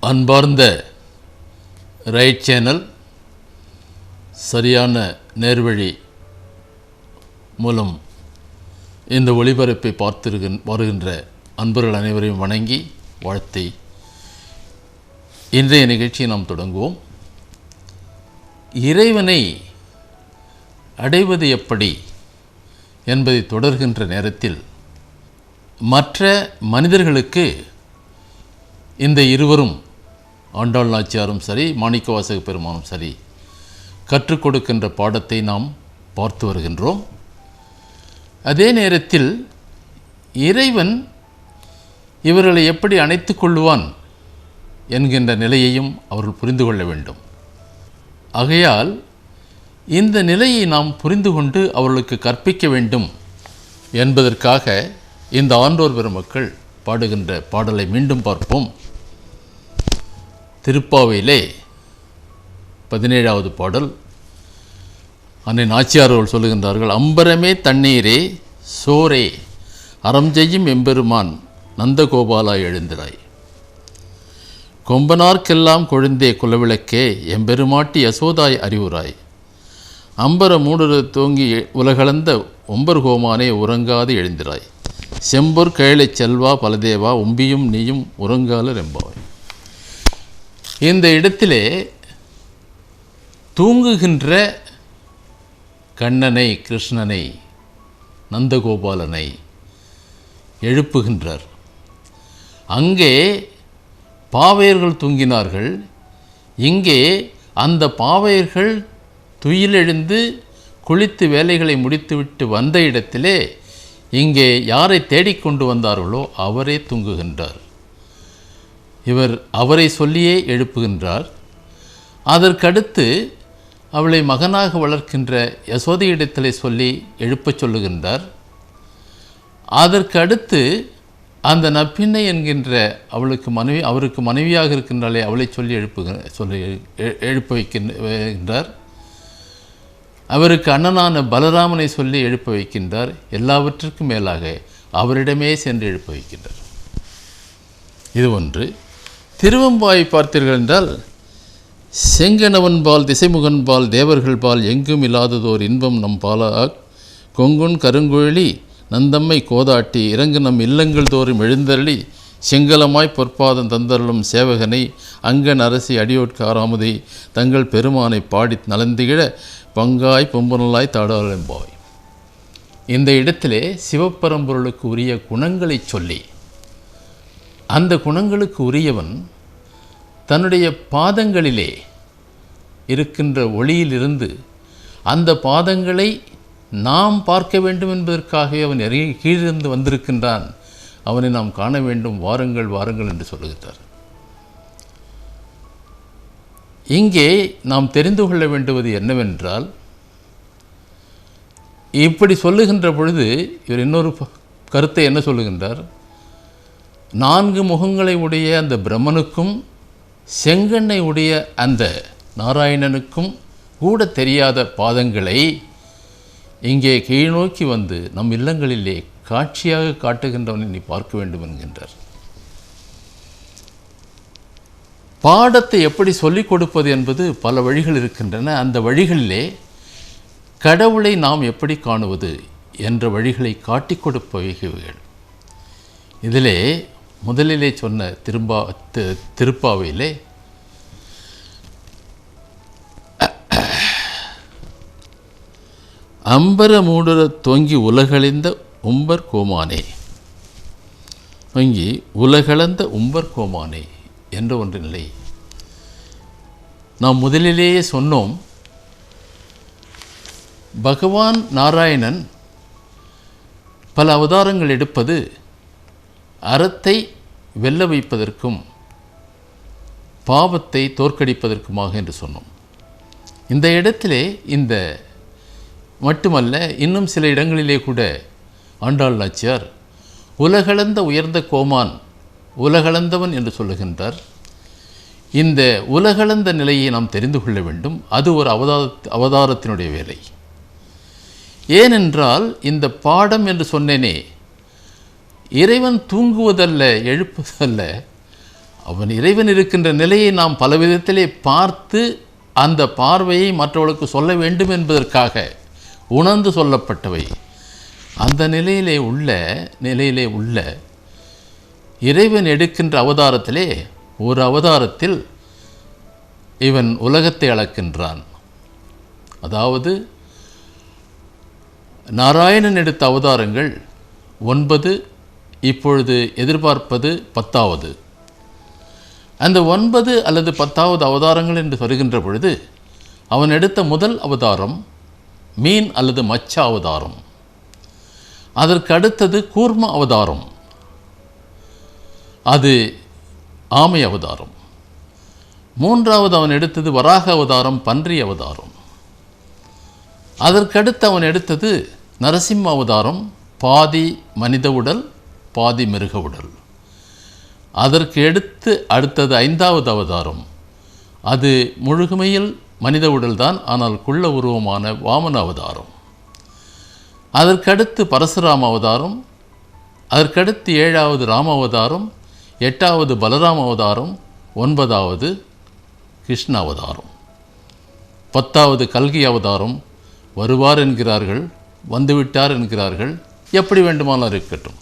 அன்பார்ந்த right channel சரியான நேர்வழி மூலம் இந்த ஒளிபரப்பை வருகின்ற அன்பர்கள் அனைவரையும் வணங்கி வாழ்த்தி இன்றைய நிகழ்ச்சியை நாம் தொடங்குவோம். இறைவனை அடைவது எப்படி என்பதை தொடர்கின்ற நேரத்தில் மற்ற மனிதர்களுக்கு இந்த இருவரும் ஆண்டாள் நாச்சியாரும் சரி மாணிக்கவாசக பெருமானும் சரி கற்றுக் கொடுக்கின்ற பாடத்தை நாம் பார்த்து வருகின்றோம். அதே நேரத்தில் இறைவன் இவர்களை எப்படி அணைத்துக் கொள்வான் என்கின்ற நிலையையும் அவர்கள் புரிந்து கொள்ள வேண்டும். ஆகையால் இந்த நிலையை நாம் புரிந்து கொண்டு அவர்களுக்கு கற்பிக்க வேண்டும் என்பதற்காக இந்த ஆன்றோர் பெருமக்கள் பாடுகின்ற பாடலை மீண்டும் பார்ப்போம். திருப்பாவையிலே 17வது பாடல். அன்னை நாச்சியார் அவர்கள் சொல்லுகின்றார்கள்: அம்பரமே தண்ணீரே சோரே அறம் செய்யும் எம்பெருமான் நந்தகோபாலா எழுந்திராய், கொம்பனார்க்கெல்லாம் கொழுந்தே குலவிளக்கே எம்பெருமாட்டி யசோதாய் அறிவுராய், அம்பர மூடுற தோங்கி உலகளந்த ஒம்பர் கோமானே உறங்காது எழுந்திராய், செம்பொர் கேளை செல்வா பலதேவா உம்பியும் நீயும் உறங்கால ரெம்பாய். இந்த இடத்திலே தூங்குகின்ற கண்ணனை, கிருஷ்ணனை, நந்தகோபாலனை எழுப்புகின்றார். அங்கே பாவையர்கள் தூங்கினார்கள். இங்கே அந்த பாவையர்கள் துயிலெழுந்து குளித்து வேலைகளை முடித்துவிட்டு வந்த இடத்திலே இங்கே யாரை தேடிக்கொண்டு வந்தார்களோ அவரே தூங்குகின்றார். இவர் அவரை சொல்லியே எழுப்புகின்றார். அதற்கடுத்து அவளை மகனாக வளர்க்கின்ற யசோதையிடத்திலே சொல்லி எழுப்பச் சொல்லுகின்றார். அதற்கடுத்து அந்த நப்பின்னை என்கின்ற அவருக்கு மனைவியாக இருக்கின்றாலே அவளை சொல்லி எழுப்ப வைக்கின்றார். அவருக்கு அண்ணனான பலராமனை சொல்லி எழுப்ப வைக்கின்றார். எல்லாவற்றிற்கும் மேலாக அவரிடமே சென்று எழுப்ப வைக்கின்றார். இது ஒன்று. திருவெம்பாவை பார்த்தீர்கள் என்றால், செங்கணவன்பால் திசைமுகன்பால் தேவர்கள்பால் எங்கும் இல்லாததோர் இன்பம் நம் பாலாக் கொங்குன் கருங்குழலி நந்தம்மை கோதாட்டி இறங்கு நம் இல்லங்கள் தோறும் எழுந்தருளி செங்கலமாய் பொற்பாதம் தந்தருளும் சேவகனை அங்கன் அரசி அடியோட்காராமதை தங்கள் பெருமானை பாடி நலந்திகிழ பங்காய் பொம்புனலாய் தாடாளெம்பாய். இந்த இடத்திலே சிவப்பரம்பொருளுக்கு உரிய குணங்களை சொல்லி அந்த குணங்களுக்கு உரியவன் தன்னுடைய பாதங்களிலே இருக்கின்ற ஒளியிலிருந்து அந்த பாதங்களை நாம் பார்க்க வேண்டும் என்பதற்காகவே அவன் கீழிருந்து வந்திருக்கின்றான். அவனை நாம் காண வேண்டும், வாருங்கள் வாருங்கள் என்று சொல்லுகிறார். இங்கே நாம் தெரிந்து கொள்ள வேண்டுவது என்னவென்றால், இப்படி சொல்லுகின்ற பொழுது இவர் இன்னொரு கருத்தை என்ன சொல்லுகின்றார்? 4 முகங்களை உடைய அந்த பிரம்மனுக்கும் செங்கண்ணை உடைய அந்த நாராயணனுக்கும் கூட தெரியாத பாதங்களை இங்கே கீழ்நோக்கி வந்து நம் இல்லங்களிலே காட்சியாக காட்டுகின்றவனை நீ பார்க்க வேண்டும் என்கின்றார். பாடத்தை எப்படி சொல்லிக் கொடுப்பது என்பது பல வழிகள் இருக்கின்றன. அந்த வழிகளிலே கடவுளை நாம் எப்படி காணுவது என்ற வழிகளை காட்டிக் கொடுப்பவைகள். இதிலே முதலிலே சொன்ன திருப்பாவையிலே அம்பர மூடுற தொங்கி உலகளந்த உம்பர் கோமானே, தொங்கி உலகளந்த உம்பர் கோமானே என்ற ஒன்று நிலை. நாம் முதலிலேயே சொன்னோம், பகவான் நாராயணன் பல அவதாரங்கள் எடுப்பது அறத்தை வெல்ல வைப்பதற்கும் பாவத்தை தோற்கடிப்பதற்குமாக என்று சொன்னோம். இந்த இடத்திலே இந்த மட்டுமல்ல, இன்னும் சில இடங்களிலே கூட ஆண்டாள் நாச்சியார் உலகளந்த உயர்ந்த கோமான், உலகளந்தவன் என்று சொல்லுகின்றார். இந்த உலகளந்த நிலையை நாம் தெரிந்து கொள்ள வேண்டும். அது ஒரு அவதாரத்தினுடைய வேலை. ஏனென்றால் இந்த பாடம் என்று சொன்னேனே, இறைவன் தூங்குவதல்ல, எழுப்புவதல்ல, அவன் இறைவன் இருக்கின்ற நிலையை நாம் பல விதத்திலே பார்த்து அந்த பார்வையை மற்றவர்களுக்கு சொல்ல வேண்டும் என்பதற்காக உணர்ந்து சொல்லப்பட்டவை. அந்த நிலையிலே உள்ள இறைவன் எடுக்கின்ற அவதாரத்திலே ஒரு அவதாரத்தில் இவன் உலகத்தை அளக்கின்றான். அதாவது நாராயணன் எடுத்த அவதாரங்கள் 9, இப்பொழுது எதிர்பார்ப்பது 10வது. அந்த 9 அல்லது 10வது அவதாரங்கள் என்று வருகின்ற பொழுது அவன் எடுத்த முதல் அவதாரம் மீன் அல்லது மச்ச அவதாரம். அதற்கு அடுத்தது கூர்ம அவதாரம், அது ஆமை அவதாரம். 3வது அவன் எடுத்தது வராக அவதாரம், பன்றி அவதாரம். அதற்கடுத்து அவன் எடுத்தது நரசிம்ம அவதாரம், பாதி மனித உடல் பாதி மிருக உடல். அதற்கு அடுத்தது 5வது அவதாரம், அது முழுமையில் மனித உடல்தான், ஆனால் குள்ள உருவமான வாமன அவதாரம். அதற்கடுத்து பரசுராம அவதாரம், அதற்கடுத்து 7வது ராம அவதாரம், 8வது பலராம அவதாரம், 9வது கிருஷ்ண அவதாரம், 10வது கல்கி அவதாரம். வருவார் என்கிறார்கள், வந்துவிட்டார் என்கிறார்கள், எப்படி வேண்டுமானாலும் இருக்கட்டும்.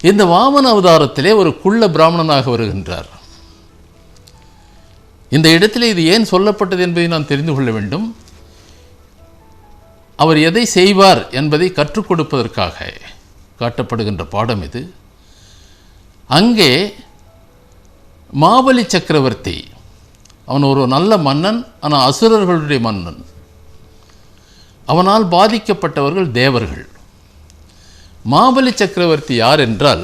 இந்த வாமன அவதாரத்திலே ஒரு குள்ள பிராமணனாக வருகின்றார். இந்த இடத்திலே இது ஏன் சொல்லப்பட்டது என்பதை நாம் தெரிந்து கொள்ள வேண்டும். அவர் எதை செய்வார் என்பதை கற்றுக் கொடுப்பதற்காக காட்டப்படுகின்ற பாடம் இது. அங்கே மாபலி சக்கரவர்த்தி, அவன் ஒரு நல்ல மன்னன், ஆனால் அசுரர்களுடைய மன்னன். அவனால் பாதிக்கப்பட்டவர்கள் தேவர்கள். மாபலி சக்கரவர்த்தி யார் என்றால்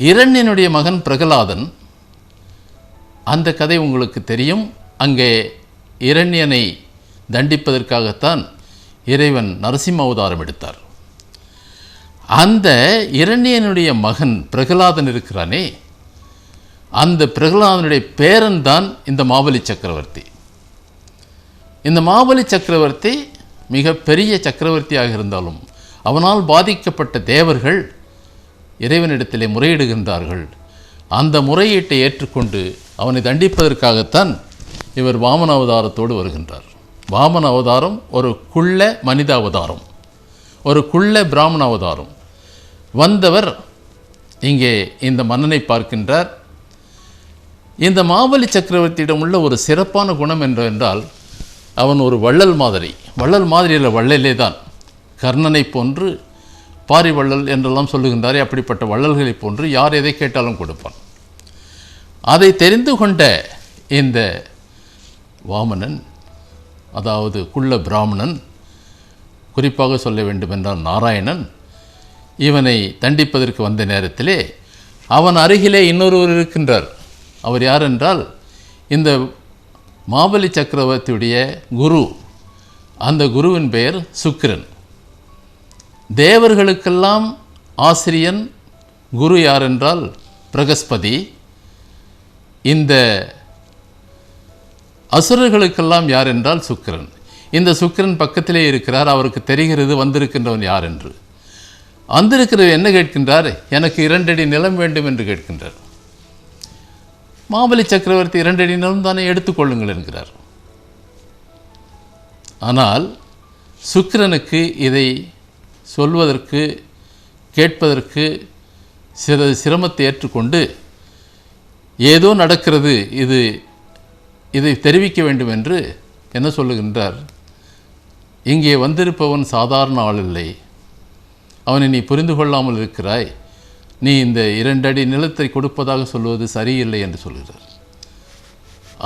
இரண்யனுடைய மகன் பிரகலாதன். அந்த கதை உங்களுக்கு தெரியும். அங்கே இரண்யனை தண்டிப்பதற்காகத்தான் இறைவன் நரசிம்ம அவதாரம் எடுத்தார். அந்த இரண்யனுடைய மகன் பிரகலாதன் இருக்கிறானே, அந்த பிரகலாதனுடைய பேரன் தான் இந்த மாபலி சக்கரவர்த்தி. இந்த மாபலி சக்கரவர்த்தி மிக பெரிய சக்கரவர்த்தியாக இருந்தாலும் அவனால் பாதிக்கப்பட்ட தேவர்கள் இறைவனிடத்திலே முறையிடுகின்றார்கள். அந்த முறையீட்டை ஏற்றுக்கொண்டு அவனை தண்டிப்பதற்காகத்தான் இவர் வாமன அவதாரத்தோடு வருகின்றார். வாமன அவதாரம் ஒரு குள்ள மனித அவதாரம், ஒரு குள்ள பிராமண அவதாரம். வந்தவர் இங்கே இந்த மன்னனை பார்க்கின்றார். இந்த மாபலி சக்கரவர்த்தியிடம் உள்ள ஒரு சிறப்பான குணம் என்றால் அவன் ஒரு வள்ளல் மாதிரி இல்லை, வள்ளலே தான். கர்ணனை போன்று பாரி வள்ளல் என்றெல்லாம் சொல்லுகின்றாரே, அப்படிப்பட்ட வள்ளல்களை போன்று யார் எதை கேட்டாலும் கொடுப்பான். அதை தெரிந்து கொண்ட இந்த வாமனன், அதாவது குள்ள பிராமணன், குறிப்பாக சொல்ல வேண்டுமென்றால் நாராயணன், இவனை தண்டிப்பதற்கு வந்த நேரத்திலே அவன் அருகிலே இன்னொருவர் இருக்கின்றார். அவர் யார் என்றால் இந்த மாபலி சக்கரவர்த்தியுடைய குரு. அந்த குருவின் பெயர் சுக்கிரன். தேவர்களுக்கெல்லாம் ஆசிரியன் குரு யார் என்றால் பிரகஸ்பதி. இந்த அசுரர்களுக்கெல்லாம் யார் என்றால் சுக்கிரன். இந்த சுக்கிரன் பக்கத்திலே இருக்கிறார். அவருக்கு தெரிகிறது வந்திருக்கின்றவன் யார் என்று. வந்திருக்கிறவர் என்ன கேட்கின்றார்? எனக்கு 2 அடி நிலம் வேண்டும் என்று கேட்கின்றார். மாபலி சக்கரவர்த்தி 2 அடி நிலம் தானே எடுத்துக்கொள்ளுங்கள் என்கிறார். ஆனால் சுக்கிரனுக்கு இதை சொல்வதற்கு கேட்பதற்கு சிரமத்தை ஏற்றுக்கொண்டு ஏதோ நடக்கிறது, இதை தெரிவிக்க வேண்டும் என்று என்ன சொல்லுகின்றார்? இங்கே வந்திருப்பவன் சாதாரண ஆள் இல்லை, அவனை நீ புரிந்து கொள்ளாமல் இருக்கிறாய், நீ இந்த 2 அடி நிலத்தை கொடுப்பதாக சொல்வது சரியில்லை என்று சொல்கிறார்.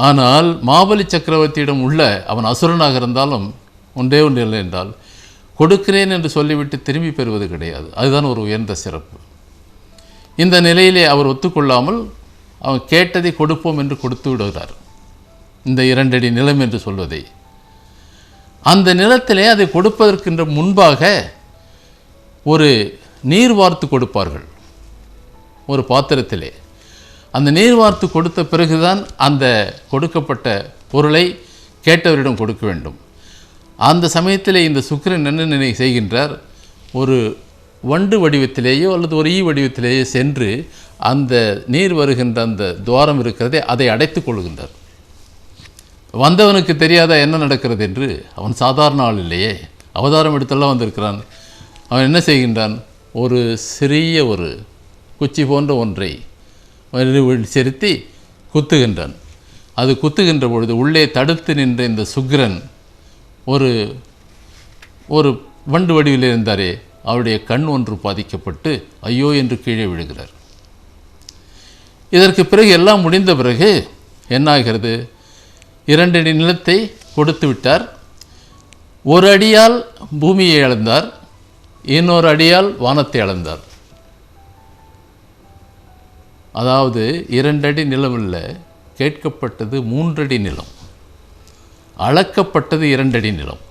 ஆனால் மாபலி சக்கரவர்த்தியிடம் உள்ள அவன் அசுரனாக இருந்தாலும் ஒன்றே ஒன்று இல்லை என்றால் கொடுக்கிறேன் என்று சொல்லிவிட்டு திரும்பி பெறுவது கிடையாது. அதுதான் ஒரு உயர்ந்த சிறப்பு. இந்த நிலையிலே அவர் ஒத்துக்கொள்ளாமல் அவன் கேட்டதை கொடுப்போம் என்று கொடுத்து விடுகிறார். இந்த 2 அடி நிலம் என்று சொல்வதை அந்த நிலத்திலே அதை கொடுப்பதற்கின்ற முன்பாக ஒரு நீர் வார்த்து கொடுப்பார்கள். ஒரு பாத்திரத்திலே அந்த நீர் வார்த்து கொடுத்த பிறகுதான் அந்த கொடுக்கப்பட்ட பொருளை கேட்டவரிடம் கொடுக்க வேண்டும். அந்த சமயத்தில் இந்த சுக்கிரன் என்ன செய்கின்றார்? ஒரு வண்டு வடிவத்திலேயோ அல்லது ஒரு ஈ வடிவத்திலேயோ சென்று அந்த நீர் வருகின்ற அந்த துவாரம் இருக்கிறதே அதை அடைத்து கொள்கின்றார். வந்தவனுக்கு தெரியாத என்ன நடக்கிறது என்று. அவன் சாதாரண ஆள் இல்லையே, அவதாரம் எடுத்தெல்லாம் வந்திருக்கிறான். அவன் என்ன செய்கின்றான், ஒரு சிறிய ஒரு குச்சி போன்ற ஒன்றை செலுத்தி குத்துகின்றான். அது குத்துகின்ற பொழுது உள்ளே தடுத்து நின்ற இந்த சுக்கிரன் ஒரு ஒரு வண்டு வடிவில் இருந்தாரே, அவருடைய கண் ஒன்று பாதிக்கப்பட்டு ஐயோ என்று கீழே விழுகிறார். இதற்கு பிறகு எல்லாம் முடிந்த பிறகு என்னாகிறது, 2 அடி நிலத்தை கொடுத்து விட்டார். ஒரு அடியால் பூமியை அளந்தார், இன்னொரு அடியால் வானத்தை அளந்தார். அதாவது 2 அடி நிலமில்ல, கேட்கப்பட்டது 3 அடி நிலம், அளக்கப்பட்டது 2 அடி நிலம்.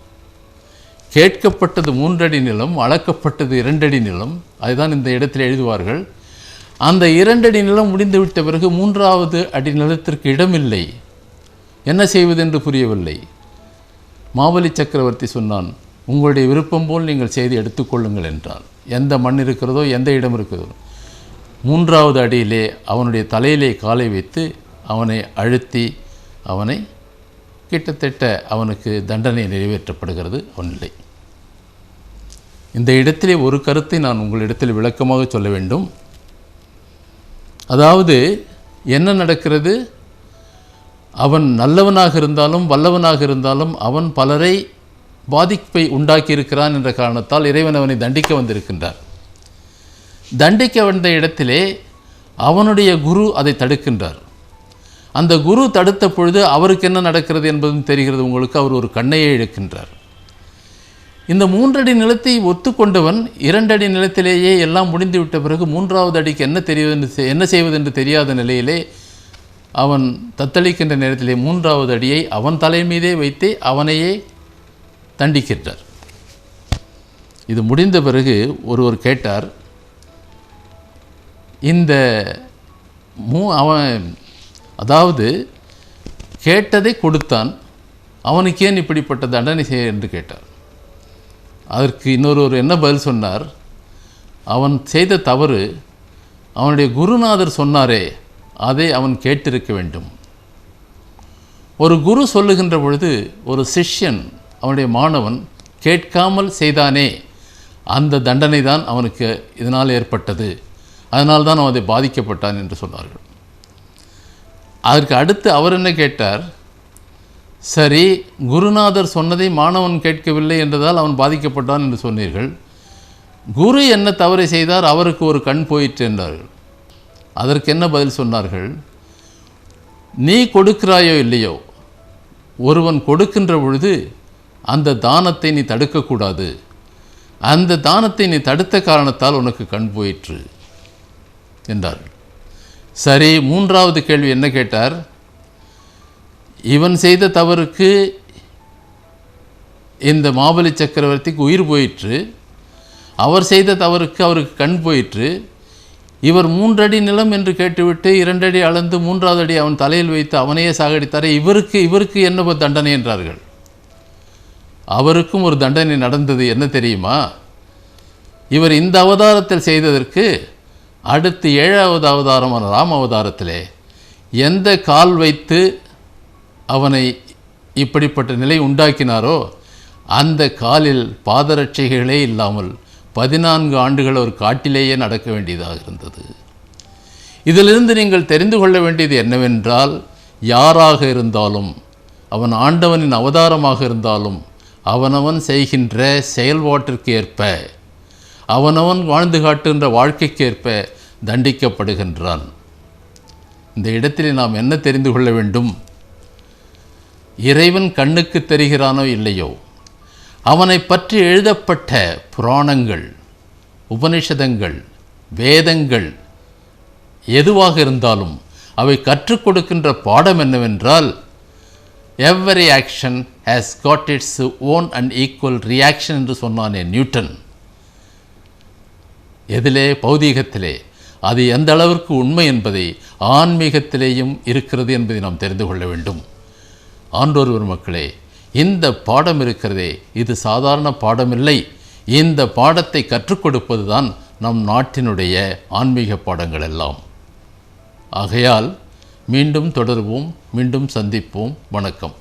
கேட்கப்பட்டது 3 அடி நிலம், அளக்கப்பட்டது 2 அடி நிலம். அதுதான் இந்த இடத்தில் எழுதுவார்கள். அந்த 2 அடி நிலம் முடிந்துவிட்ட பிறகு 3வது அடி நிலத்திற்கு இடமில்லை. என்ன செய்வது என்று புரியவில்லை. மாவலி சக்கரவர்த்தி சொன்னான், உங்களுடைய விருப்பம் போல் நீங்கள் செய்து எடுத்துக்கொள்ளுங்கள் என்றான். எந்த மண் இருக்கிறதோ, எந்த இடம் இருக்கிறதோ, 3வது அடியிலே அவனுடைய தலையிலே காலை வைத்து அவனை அழுத்தி அவனை கிட்டத்தட்ட அவனுக்கு தண்டனை நிறைவேற்றப்படுகிறது. அவனில்லை. இந்த இடத்திலே ஒரு கருத்தை நான் உங்களிடத்தில் விளக்கமாக சொல்ல வேண்டும். அதாவது என்ன நடக்கிறது, அவன் நல்லவனாக இருந்தாலும் வல்லவனாக இருந்தாலும் அவன் பலரை பாதிப்பை உண்டாக்கியிருக்கிறான் என்ற காரணத்தால் இறைவன் அவனை தண்டிக்க வந்திருக்கின்றார். தண்டிக்க வந்த இடத்திலே அவனுடைய குரு அதை தடுக்கின்றார். அந்த குரு தடுத்த பொழுது அவருக்கு என்ன நடக்கிறது என்பதும் தெரிகிறது உங்களுக்கு. அவர் ஒரு கண்ணையை இழக்கின்றார். இந்த 3 அடி நிலத்தை ஒத்துக்கொண்டவன் 2 அடி நிலத்திலேயே எல்லாம் முடிந்துவிட்ட பிறகு 3வது அடிக்கு என்ன செய்வது என்று தெரியாத நிலையிலே அவன் தத்தளிக்கின்ற நேரத்திலே 3வது அடியை அவன் தலை மீதே வைத்து அவனையே தண்டிக்கின்றார். இது முடிந்த பிறகு ஒருவர் கேட்டார், இந்த அவன் அதாவது கேட்டதை கொடுத்தான், அவனுக்கு ஏன் இப்படிப்பட்ட தண்டனை செய்ய என்று கேட்டார். அதற்கு இன்னொருவர் என்ன பதில் சொன்னார், அவன் செய்த தவறு அவனுடைய குருநாதர் சொன்னாரே அதை அவன் கேட்டிருக்க வேண்டும். ஒரு குரு சொல்லுகின்ற பொழுது ஒரு சிஷ்யன் அவனுடைய மாணவன் கேட்காமல் செய்தானே, அந்த தண்டனை தான் அவனுக்கு இதனால் ஏற்பட்டது, அதனால்தான் அவன் அதை பாதிக்கப்பட்டான் என்று சொன்னார்கள். அதற்கு அடுத்து அவர் என்ன கேட்டார், சரி குருநாதர் சொன்னதை மாணவன் கேட்கவில்லை என்றதால் அவன் பாதிக்கப்பட்டான் என்று சொன்னீர்கள், குரு என்ன தவறை செய்தார், அவருக்கு ஒரு கண் போயிற்று என்றார்கள். அதற்கு என்ன பதில் சொன்னார்கள், நீ கொடுக்கிறாயோ இல்லையோ, ஒருவன் கொடுக்கின்ற பொழுது அந்த தானத்தை நீ தடுக்கக்கூடாது, அந்த தானத்தை நீ தடுத்த காரணத்தால் உனக்கு கண் போயிற்று என்றார்கள். சரி, 3வது கேள்வி என்ன கேட்டார், இவன் செய்த தவறுக்கு இந்த மாபலி சக்கரவர்த்திக்கு உயிர் போயிற்று, அவர் செய்த தவறுக்கு அவருக்கு கண் போயிற்று, இவர் 3 அடி நிலம் என்று கேட்டுவிட்டு 2 அடி அளந்து 3வது அடி அவன் தலையில் வைத்து அவனையே சாகடித்தாரே, இவருக்கு என்ன தண்டனை என்றார்கள். அவருக்கும் ஒரு தண்டனை நடந்தது. என்ன தெரியுமா, இவர் இந்த அவதாரத்தில் செய்ததற்கு அடுத்து 7வது அவதாரமான ராம அவதாரத்திலே எந்த கால் வைத்து அவனை இப்படிப்பட்ட நிலை உண்டாக்கினாரோ அந்த காலில் பாதரட்சைகளே இல்லாமல் 14 ஆண்டுகள் ஒரு காட்டிலேயே நடக்க வேண்டியதாக இருந்தது. இதிலிருந்து நீங்கள் தெரிந்து கொள்ள வேண்டியது என்னவென்றால், யாராக இருந்தாலும், அவன் ஆண்டவனின் அவதாரமாக இருந்தாலும், அவனவன் செய்கின்ற செயல்பாட்டிற்கு ஏற்ப, அவனவன் வாழ்ந்து காட்டுகின்ற வாழ்க்கைக்கேற்ப தண்டிக்கப்படுகின்றான். இந்த இடத்திலே நாம் என்ன தெரிந்து கொள்ள வேண்டும், இறைவன் கண்ணுக்கு தெரிகிறானோ இல்லையோ, அவனை பற்றி எழுதப்பட்ட புராணங்கள், உபனிஷதங்கள், வேதங்கள் எதுவாக இருந்தாலும் அவை கற்றுக் கொடுக்கின்ற பாடம் என்னவென்றால், every action has God its own and equal reaction என்று சொன்னானே நியூட்டன். எதிலே, பௌதீகத்திலே அது எந்த அளவிற்கு உண்மை என்பதை ஆன்மீகத்திலேயும் இருக்கிறது என்பதை நாம் தெரிந்து கொள்ள வேண்டும். ஆன்றோர் மக்களே, இந்த பாடம் இருக்கிறதே, இது சாதாரண பாடமில்லை. இந்த பாடத்தை கற்றுக் கொடுப்பது தான் நம் நாட்டினுடைய ஆன்மீக பாடங்கள் எல்லாம். ஆகையால் மீண்டும் தொடர்வோம், மீண்டும் சந்திப்போம். வணக்கம்.